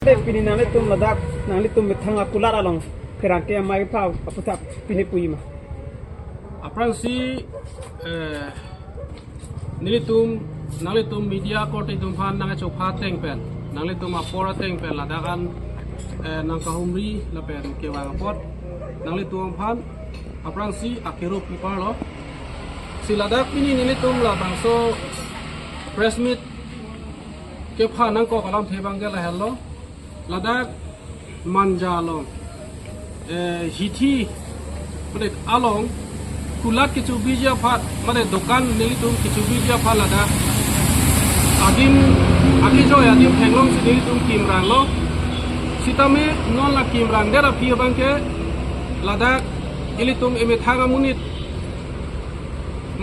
Pini nang litum ladak nang litum mithanga kular along ferangke mai pau aputak pini puima Aprang si nalitum media kote tum fan nang chopa teng pen nalitum apora teng pen ladakan nang kahumri la pen kewang pot nalitum fan aprang si akero pipar lo si ladak pini nalitum la bangso press meet ke pha nang ko kalam thebang ge la hello ladak manjalong hiti mane along kulat kichu bija phat mane dokan nilitum kichu bija phat ladak agi joy adim thenglong si nilitum kimrang lo sitame non la kimrang dera phi bangke ladak ilitum eme thanga munit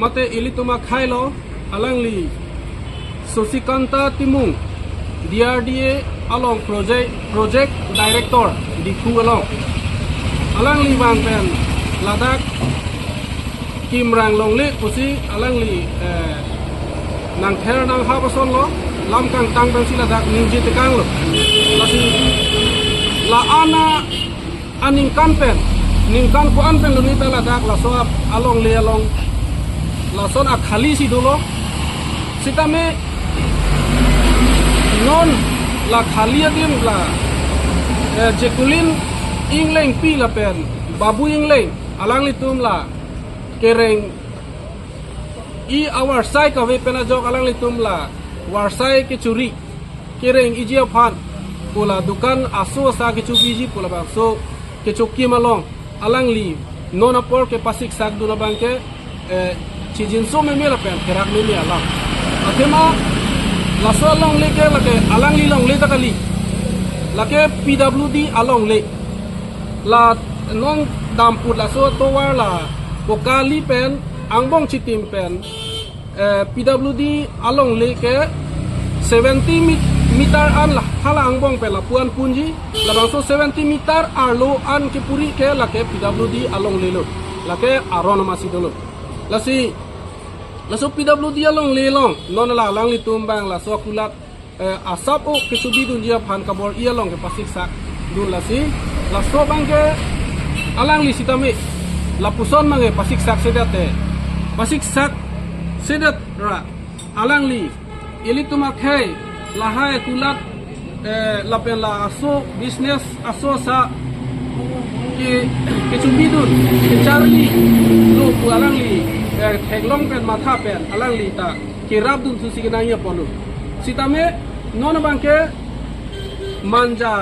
mate ilituma khailo alangli Sosikanta Timung DRDA along project director di Khu along alang li bang pen ladak kimrang long le pusi alang li nang ther nang ha pason lo lam kang tang bang sila dak ninji tekang lo lasi la ana aning kan pen ning kan ko an pen lo ni ta ladak la so along le along la son a khali si dolo sitame non la khalia dim la jekulin ingleng pi la pen babu ingleng alang litum la kereng I awar sai ka ve pena jok alang litum la warsai ke curi kereng ijia phan pula dukan aso sa ke chubi ji pula ba so ke chokki malong alang li non apor ke pasik sak duna bangke chijin so me mela pen kerak me ala athema la so long le ke la ke alang li long le ta kali la ke PWD along le la non dam put la so to war la pokali pen angbong chitim pen PWD along le ke 70 meter an la hala angbong pe la puan punji la bang so 70 meter arlo an ke puri ke la ke PWD along le lo la ke aron masi dolo la si la so PWD along le long non la lang li tum bang la so kulat asap o ke subi dun dia phan kabor ia long ke pasik sak dun la si la so bang ke alang li sitame la puson mange pasik sak sedate pasik sak sedat ra alang li ili tuma khai la hai kulat la pen la aso business aso sa ke subi dun ke charli lo pu alang li theglong pen matha pen alang li ta kirab dun susi ke nanya ponu sitame non bangke manja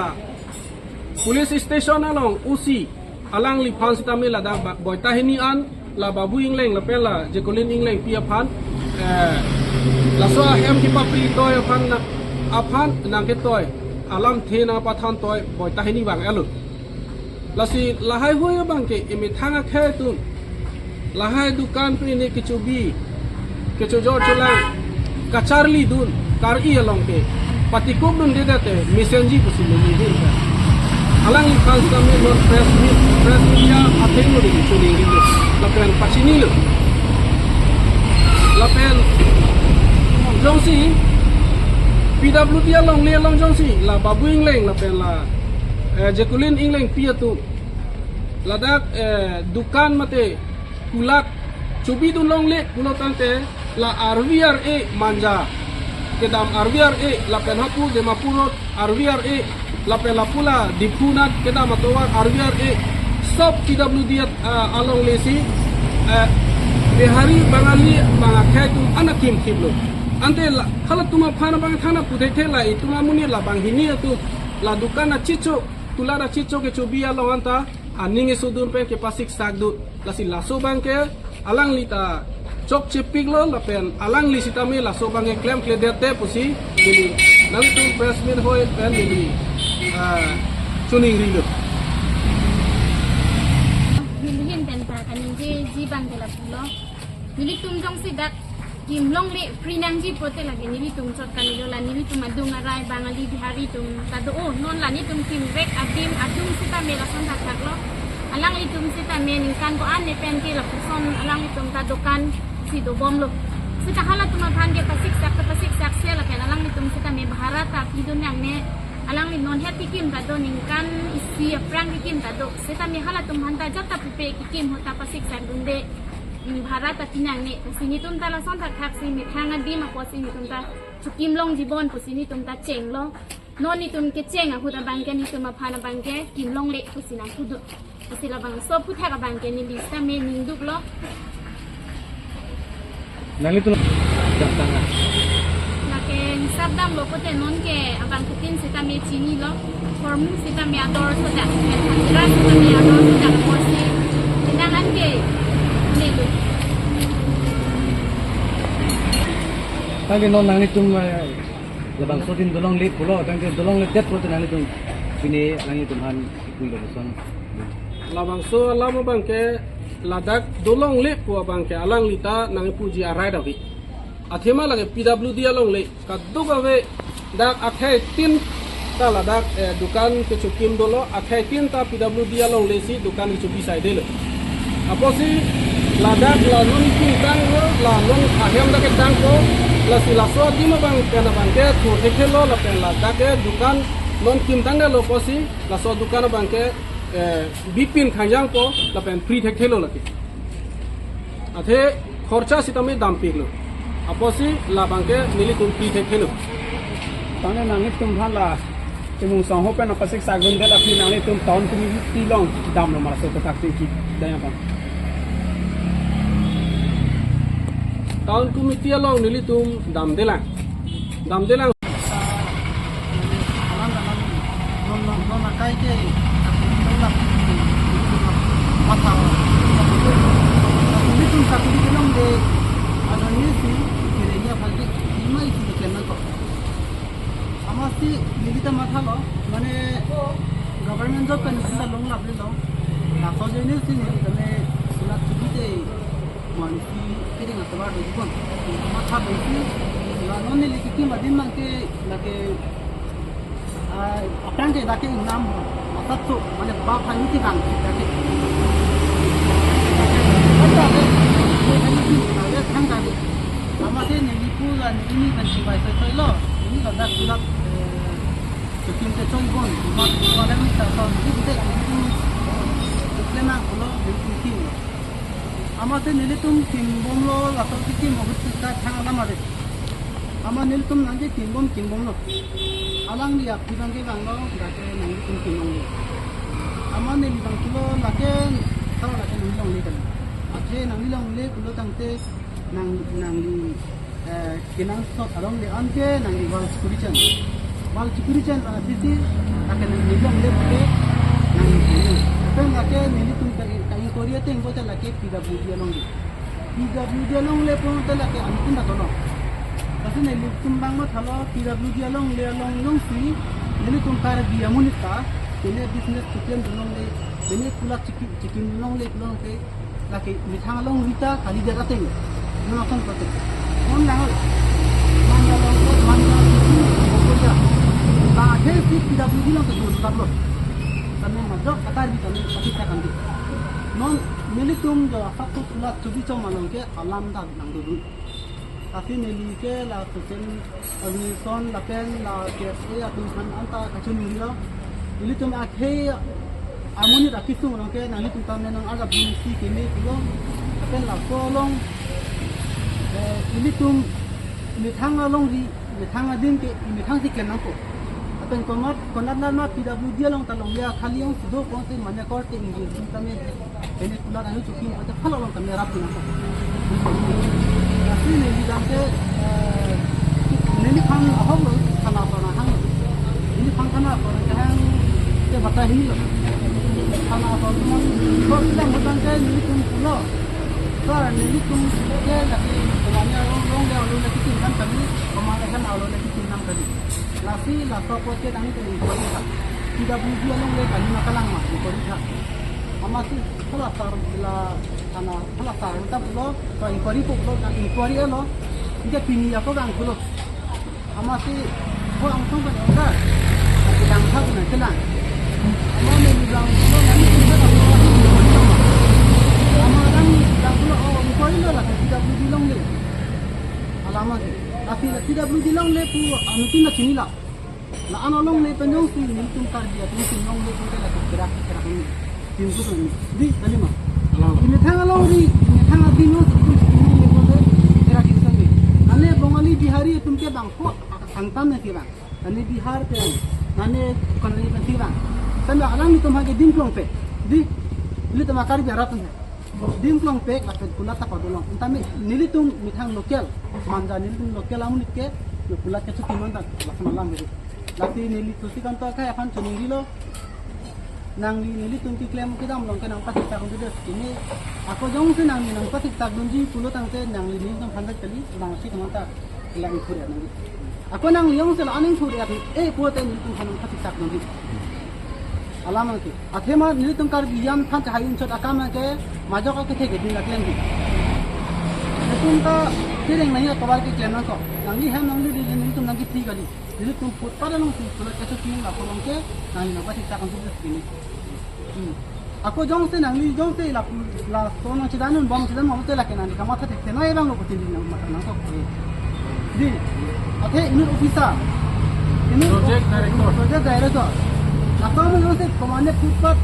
police station along usi alang li phan sitame la da boita hini an la babu ingleng la pen la jekolin ingleng pia phan la so em ki papi toy phan na aphan nang ke toy alam thena pathan toy boita hini bang elu la si la hai hoya bangke emi thanga khe tun lahai dukan pe ni kichubi kichujo chulang kacharli dun kar I along ke patikub dun de date mesenji pusi ni din ka alang li khas kami non press media atheng mo ni chuni ni la pen pachini lo la pen jongsi PWD along le along jongsi la babu ingleng la pen la jekulin ingleng pia tu ladak dukan mate kulak cubi dun long le pulo tante la RVRA manja ke dam RVRA la pen hapu de mapurot RVRA la pen la pula dipunat ke dam atowar RVRA stop PWD along le si behari bangali banga khaitu anakim khiblo ante la khala tuma phana bang thana pudhe thela ituma muni la bang hini tu la dukana chicho tulara chicho ke cubi along anta aning sudun pen ke pasik sagdu lasi laso bang ke alang lita chok chipik lo la pen alang li sitame laso bang ke claim kledete pusi dili nang tu pressman hoy pen dili chuning ri lo hin pen ta kaning ji bang de la pulo nili tum jong sidak kim long le prinang ji pote lagi nili tum chot kan lo la nili tum adung arai bangali bihari tum tado oh non la ni tum kim rek adim adung sitame la son tak lo alang litum sita mening kan ko an ne pen ke la puson alang litum ta dokan si do bom lo sita hala tuma phan ke pasik sak se la pen alang litum sita me bharata pidon yang ne alang ni non het kikim ta do ning kan isi prang kikim ta do seta mi hala tum hanta jata pupe kikim hota pasik san dunde bharat tinang ne sini tum ta la son ta thak si mi thanga di ma ko sini tum ta chukim long jibon pusini tum ta cheng lo non ni tum ke cheng a huda bangke ni tum ma phana bangke kim long le pusina hudu pusila bang so putha ka bangke ni lista me ning duk lo Nang itu tanga. Nake hisab dam lo pote non ke abang kitin sita me chini lo formu sita me ador so da khandra sita me ador so da posi tinangan ke ni lu Tangke non nang itu labang sotin dolong lip pulo tangke dolong lip det pulo nang itu pini nang itu han ikul doson. labang so lama bangke ladak dolong le po bangke alang lita nang puji arai dawi athema lage PWD along le kaddu gawe dak akhai tin ta ladak dukan ke chukim dolo akhai tin ta PWD along le si dukan ke chubi sai dele aposi ladak la non ki tang lo la non ahem dak tang ko la si la so di ma bang kana bangke thu thekelo la pen ladak ke dukan non kim tang lo posi la so dukan bangke bipin khangjang ko la pen free thek thelo laki athe khorcha sitame dam piglo aposi la bangke nili tum free thek thelo Tangke nang itu hala Tumung song hopen apa sih sagun det api nang itu tahun kini tilong dam lo marasuk ke taktik daya apa taun kumiti along nili tum dam delang non nakai ke tolak mata ini tuh satu di dalam de ada ni si kiranya pagi lima isi kena kok sama si kita mata lo mana government job kan kita long lap lo nah kalau jenis si ni kami surat kita manisi kiri nggak terbaru itu pun mata besi lah non ni lagi madin mangke lagi apaan ke dake nam satu mana bapa ini kan dake apa ini ada tangga ni sama sih ni pula ini kan si baik sekali lo ini ada surat Tukim ke Chongkon mak wala ni ta so ni de itu lema lo itu lo ama sih ni tum tim bom lo atau tim mau kita thang lama deh ama ni tum nanti tim bom lo alang dia bilang ke bang lo dake nang tum tim bom lo ama ni bang kilo lake kalau lake nang long le kan ate nang long le kulo tangte nang li kinang so along le ante nang li wal security sisi akan nang long le pake nang kan lake ni tum kai korea te ngota lake PWD along le pon te lake antin da kono kasi ni tum bang ma thalo PWD along le long si ni tum kar dia munita ini business tujuan long le ini pula cikin long le laki mitang long vita kali dia rateng no akan protek on lang manda long manda bokoja ba the si PWD long tu sablo kami majok atar bi kami pati kan di non militum jo satu pula tubi choma long ke alam da nang du tapi neli ke la tusen alison la pen la ke ya tu kan anta kachun ni lo militum akhe amuni rakisu nongke nang itu tamne nang aga bisi kini kilo apen la kolong militum mithang along ri mithang adin ke mithang si ken nako apen konat na PWD long talong ya khali ong sudo ko se manya korte ingi tame ene kula na chuki ate phalo long tamne rap nako asi ne lidamte neli khang ahom khana khana hang ini khang khana khana hang ke bata hi lo khana khana ko sedang hutang ke ni tum pulo so ni tum ke lagi namanya long le lo le kitin kan kami pemala kan lo le kitin nam kali lasi la to ko ke tang ke ni ko ni tidak buji long le kali makalang ma ko ni tha amasi pula tar la kana pula tar ta pulo to inquiry ko pulo kan inquiry lo dia pini ya ko kan pulo amasi ko ang tong ka da dang thau na kelang ama me bilang pulo nang kita tak pulo ama orang dang pulo inquiry lo la tidak buji long le alama ke tapi tidak buji long le pu anutin na sini la long le penjong si ni tum kar dia tu si long le tu la tu gerak gerak ni tim tu ni di tadi mah ini thang long di ini thang di no tu ini le tu gerak di sana ane Bengali Bihari tum ke bang ko santam ne bang ane Bihar pe ane konali pe bang sana alang ni tum ha ke dim klong pe di li tum akar bi arat ne dim klong pe la pe kula ta pa dolong entame nili tum mithang local manja nili tum local amun ke kula ke chuti man ta la lam be lati nili tusi kan to kai akan chuni lo nang nili tum ki klem ki dam long ke nang pati ta kun de ini ako jong se nang nang pati ta dunji pulo tang te nang li ning phang kali nang si kan ta la i khur nang ako nang liong se la aning khur ya po te nili tum phan pati ta dunji alama ke athema nili tum kar biyam than cha hayun chot akama ke majo ka ke the ke din la klem di tum ta tereng nahi kabar ke klem na ko nang li ham nang li nili tum nang ki thi kali jadi tumput pada nong pulau kecil kini lah kalau ke nang nak pasti tak akan tumput kini. Aku jong se nang li jong se la sono cidanun bom cidan mau tu lah kena ni kamu tak kena ebang lo putih ni nang makan nang kok. Di, ate ini ofisa, ini project director. Aku mau jong se komande pupat,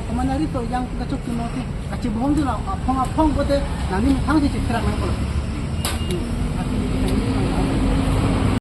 komande itu yang kecil kini tu, kacau bohong tu lah, apong bote, nang ni thang si cekrak nang kalau.